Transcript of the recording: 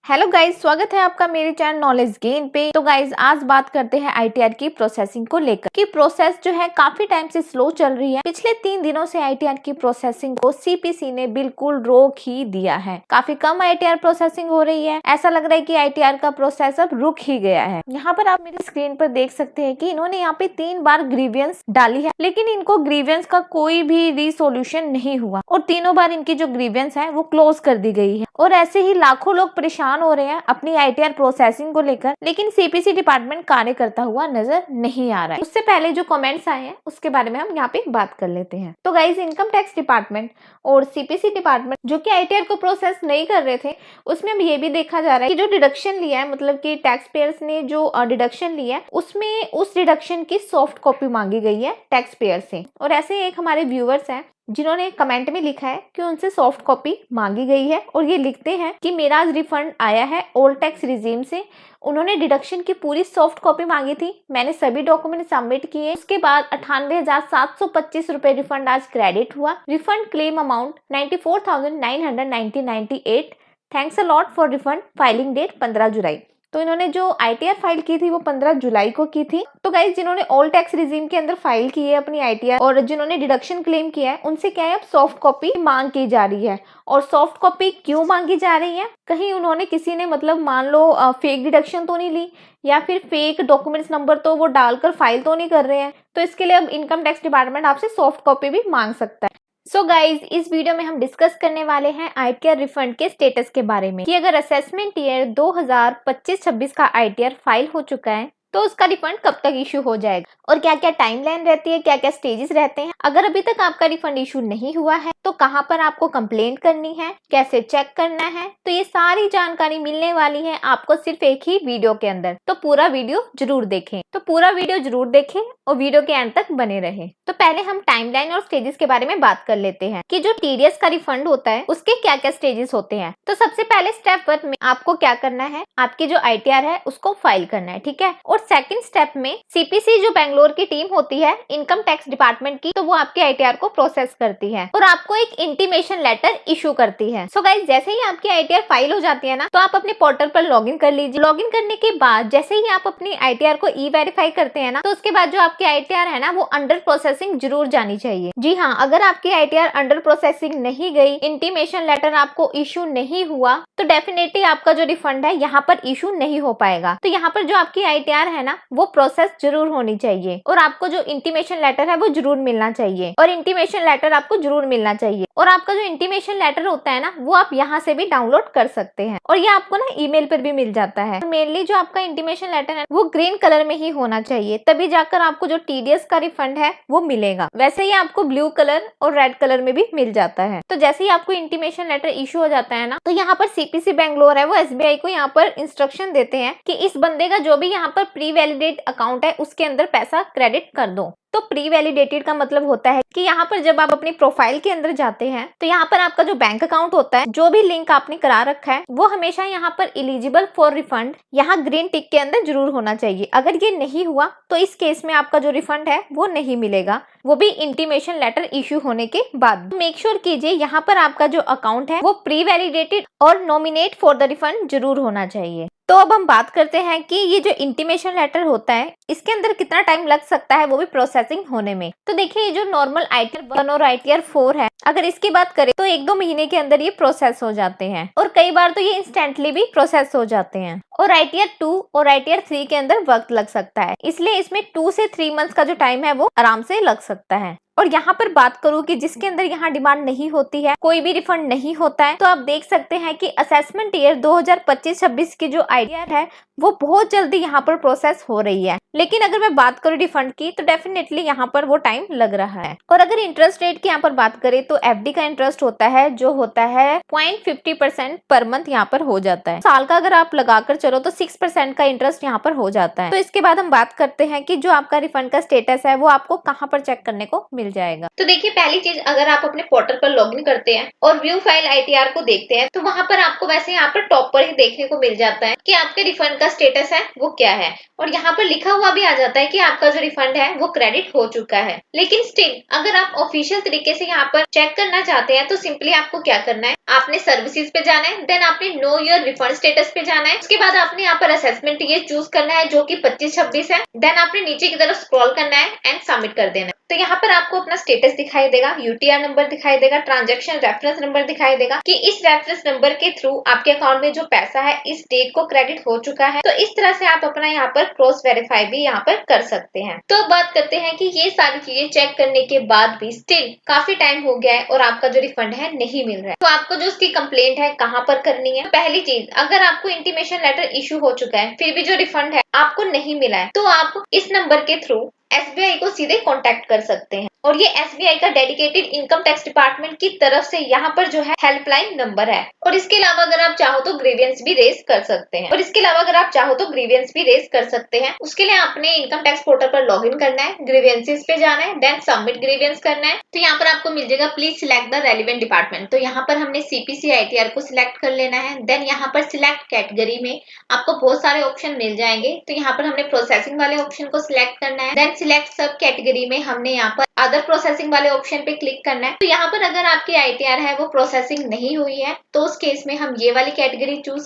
Hello guys, स्वागत है आपका मेरे चैनल नॉलेज गेन पे। तो गाइज आज बात करते हैं आईटीआर की प्रोसेसिंग को लेकर कि प्रोसेस जो है काफी टाइम से स्लो चल रही है। पिछले 3 दिनों से आईटीआर की प्रोसेसिंग को सीपीसी ने बिल्कुल रोक ही दिया है। काफी कम आईटीआर प्रोसेसिंग हो रही है। ऐसा लग रहा है कि आईटीआर का प्रोसेस अब रुक ही गया है। यहाँ पर आप मेरी स्क्रीन पर देख सकते हैं कि इन्होंने यहाँ पे 3 बार ग्रीवियंस डाली है, लेकिन इनको ग्रीवियंस का कोई भी रिसोल्यूशन नहीं हुआ और तीनों बार इनकी जो ग्रीवियंस है वो क्लोज कर दी गई है। और ऐसे ही लाखों लोग परेशान हो रहे हैं अपनी आईटीआर प्रोसेसिंग को लेकर, लेकिन सीपीसी डिपार्टमेंट कार्य करता हुआ नजर नहीं आ रहा है। उससे पहले जो कमेंट्स आए हैं उसके बारे में हम यहाँ पे बात कर लेते हैं। तो गाइज, इनकम टैक्स डिपार्टमेंट और सीपीसी डिपार्टमेंट जो कि आईटीआर को प्रोसेस नहीं कर रहे थे, उसमें अब ये भी देखा जा रहा है कि जो डिडक्शन लिया है, मतलब कि टैक्स पेयर्स ने जो डिडक्शन लिया है उसमें उस डिडक्शन की सॉफ्ट कॉपी मांगी गई है टैक्स पेयर से। और ऐसे एक हमारे व्यूअर्स हैं जिन्होंने कमेंट में लिखा है कि उनसे सॉफ्ट कॉपी मांगी गई है और ये लिखते हैं कि मेरा आज रिफंड आया है ओल्ड टैक्स रिजीम से। उन्होंने डिडक्शन की पूरी सॉफ्ट कॉपी मांगी थी, मैंने सभी डॉक्यूमेंट सबमिट किए। उसके बाद 98,725 रुपए रिफंड आज क्रेडिट हुआ। Refund claim amount 94,998। Thanks a lot for refund, filing date 15 जुलाई। तो इन्होंने जो आईटीआर फाइल की थी वो 15 जुलाई को की थी। तो गाइज, जिन्होंने ओल्ड टैक्स रिजीम के अंदर फाइल की है अपनी आईटीआर और जिन्होंने डिडक्शन क्लेम किया है, उनसे क्या है, अब सॉफ्ट कॉपी मांग की जा रही है। और सॉफ्ट कॉपी क्यों मांगी जा रही है? कहीं उन्होंने किसी ने मतलब मान लो फेक डिडक्शन तो नहीं ली, या फिर फेक डॉक्यूमेंट्स नंबर तो वो डालकर फाइल तो नहीं कर रहे हैं। तो इसके लिए अब इनकम टैक्स डिपार्टमेंट आपसे सॉफ्ट कॉपी भी मांग सकता है। सो गाइज, इस वीडियो में हम डिस्कस करने वाले हैं आईटीआर रिफंड के स्टेटस के बारे में कि अगर असेसमेंट ईयर 2025-26 का आईटीआर फाइल हो चुका है तो उसका रिफंड कब तक इशू हो जाएगा और क्या क्या टाइमलाइन रहती है, क्या क्या स्टेजेस रहते हैं। अगर अभी तक आपका रिफंड इशू नहीं हुआ है तो कहां पर आपको कंप्लेंट करनी है, कैसे चेक करना है, तो ये सारी जानकारी मिलने वाली है आपको सिर्फ एक ही वीडियो के अंदर। तो पूरा वीडियो जरूर देखें और वीडियो के एंड तक बने रहें। तो पहले हम टाइमलाइन और स्टेजेस के बारे में बात कर लेते हैं कि जो टीडीएस का रिफंड होता है उसके क्या क्या स्टेजेस होते हैं। तो सबसे पहले स्टेप 1 में आपको क्या करना है, आपकी जो आईटीआर है उसको फाइल करना है, ठीक है। और सेकंड स्टेप में सीपीसी जो बेंगलोर की टीम होती है इनकम टैक्स डिपार्टमेंट की, तो वो आपके आईटीआर को प्रोसेस करती है और आपको एक इंटीमेशन लेटर इशू करती है। सो गाइस, जैसे ही आपकी आईटीआर फाइल हो जाती है ना, तो आप अपने पोर्टल पर लॉगिन कर लीजिए। लॉगिन करने के बाद जैसे ही आप अपनी आईटीआर को ई वेरीफाई करते हैं ना, तो उसके बाद जो आपकी आईटीआर है ना वो अंडर प्रोसेसिंग जरूर जानी चाहिए। जी हाँ, अगर आपकी आईटीआर अंडर प्रोसेसिंग नहीं गई, इंटीमेशन लेटर आपको इशू नहीं हुआ, तो डेफिनेटली आपका जो रिफंड है यहाँ पर इशू नहीं हो पाएगा। तो यहाँ पर जो आपकी आईटीआर है ना वो प्रोसेस जरूर होनी चाहिए और आपको जो इंटीमेशन लेटर है वो जरूर मिलना चाहिए और इंटीमेशन लेटर आपको जरूर मिलना चाहिए। और आपका जो इंटीमेशन लेटर होता है ना वो आप यहाँ से भी डाउनलोड कर सकते हैं और ये आपको ना ईमेल पर भी मिल जाता है। मेनली जो आपका इंटीमेशन लेटर है वो ग्रीन कलर में ही होना चाहिए, तभी जाकर आपको जो टीडीएस का रिफंड है वो मिलेगा। वैसे ही आपको ब्लू कलर और रेड कलर में भी मिल जाता है। तो जैसे ही आपको इंटीमेशन लेटर इशू हो जाता है ना, तो यहाँ पर सीपीसी बेंगलोर है वो एसबीआई को यहाँ पर इंस्ट्रक्शन देते हैं कि इस बंदे का जो भी यहाँ पर प्री वैलिडेट अकाउंट है उसके अंदर पैसा क्रेडिट कर दो। तो प्री वैलिडेटेड का मतलब होता है कि यहाँ पर जब आप अपनी प्रोफाइल के अंदर जाते हैं तो यहाँ पर आपका जो बैंक अकाउंट होता है, जो भी लिंक आपने करा रखा है, वो हमेशा यहाँ पर एलिजिबल फॉर रिफंड यहाँ ग्रीन टिक के अंदर जरूर होना चाहिए। अगर ये नहीं हुआ तो इस केस में आपका जो रिफंड है वो नहीं मिलेगा, वो भी इंटीमेशन लेटर इश्यू होने के बाद। मेक श्योर कीजिए यहाँ पर आपका जो अकाउंट है वो प्री वैलिडेटेड और नॉमिनेट फॉर द रिफंड जरूर होना चाहिए। तो अब हम बात करते हैं कि ये जो इंटीमेशन लेटर होता है इसके अंदर कितना टाइम लग सकता है वो भी प्रोसेसिंग होने में। तो देखिए, ये जो नॉर्मल आईटीआर 1 और आईटीआर 4 है, अगर इसकी बात करें तो 1-2 महीने के अंदर ये प्रोसेस हो जाते हैं और कई बार तो ये इंस्टेंटली भी प्रोसेस हो जाते हैं। और आईटीआर 2 और आईटीआर 3 के अंदर वक्त लग सकता है, इसलिए इसमें 2 से 3 मंथ्स का जो टाइम है वो आराम से लग सकता है। और यहाँ पर बात करूँ कि जिसके अंदर यहाँ डिमांड नहीं होती है, कोई भी रिफंड नहीं होता है, तो आप देख सकते हैं कि असेसमेंट ईयर 2025-26 की जो आईटीआर है वो बहुत जल्दी यहाँ पर प्रोसेस हो रही है। लेकिन अगर मैं बात करूँ रिफंड की तो डेफिनेटली यहाँ पर वो टाइम लग रहा है। और अगर इंटरेस्ट रेट की यहाँ पर बात करें तो एफडी का इंटरेस्ट होता है जो होता है 0.50% पर मंथ यहाँ पर हो जाता है। साल का अगर आप लगाकर चलो तो 6% का इंटरेस्ट यहाँ पर हो जाता है। तो इसके बाद हम बात करते हैं कि जो आपका रिफंड का स्टेटस है वो आपको कहाँ पर चेक करने को मिल जाएगा। तो देखिए, पहली चीज, अगर आप अपने पोर्टल पर लॉगिन करते हैं और व्यू फाइल आईटीआर को देखते हैं तो वहां पर आपको वैसे यहाँ पर टॉप पर ही देखने को मिल जाता है कि आपके रिफंड का स्टेटस है वो क्या है। और यहाँ पर लिखा हुआ भी आ जाता है कि आपका जो रिफंड है वो क्रेडिट हो चुका है। लेकिन स्टिल अगर आप ऑफिशियल तरीके से यहाँ पर चेक करना चाहते हैं तो सिंपली आपको क्या करना है, आपने सर्विसेज पे जाना है, देन आपने नो योर रिफंड स्टेटस पे जाना है। उसके बाद आपने यहाँ पर असेसमेंट ये चूज करना है जो कि 25-26 है। देन आपने नीचे की तरफ स्क्रॉल करना है एंड सबमिट कर देना है। तो यहाँ पर आपको अपना स्टेटस दिखाई देगा, यूटीआर नंबर दिखाई देगा, ट्रांजैक्शन रेफरेंस नंबर दिखाई देगा कि इस रेफरेंस नंबर के थ्रू आपके अकाउंट में जो पैसा है इस डेट को क्रेडिट हो चुका है। तो इस तरह से आप अपना यहाँ पर क्रॉस वेरीफाई भी यहाँ पर कर सकते हैं। तो बात करते हैं कि ये सारी चीजें चेक करने के बाद भी स्टिल काफी टाइम हो गया है और आपका जो रिफंड है नहीं मिल रहा है, तो आपको जो उसकी कंप्लेंट है कहाँ पर करनी है। पहली चीज, अगर आपको इंटीमेशन लेटर इशू हो चुका है फिर भी जो रिफंड है आपको नहीं मिला है, तो आप इस नंबर के थ्रू एसबीआई को सीधे कांटेक्ट कर सकते हैं। और ये एसबीआई का डेडिकेटेड इनकम टैक्स डिपार्टमेंट की तरफ से यहाँ पर जो है हेल्पलाइन नंबर है। और इसके अलावा अगर आप चाहो तो ग्रीवियंस भी रेज कर सकते हैं। उसके लिए आपने इनकम टैक्स पोर्टल पर लॉग इन करना है, ग्रीवियंसेस पे जाना है, देन सबमिट ग्रीवियंस करना है। तो यहाँ पर आपको मिल जाएगा please select the relevant department. तो यहाँ पर हमने सीपीसी आईटीआर को सिलेक्ट कर लेना है। देन यहाँ पर सिलेक्ट कैटेगरी में आपको बहुत सारे ऑप्शन मिल जाएंगे। तो यहाँ पर हमने प्रोसेसिंग वाले ऑप्शन को सिलेक्ट करना है। देन सिलेक्ट सब कैटेगरी में हमने यहाँ पर अदर प्रोसेसिंग वाले ऑप्शन पे क्लिक करना है। तो यहाँ पर अगर आपकी आईटीआर है वो प्रोसेसिंग नहीं हुई है तो उस केस में हम ये वाली कैटेगरी चूज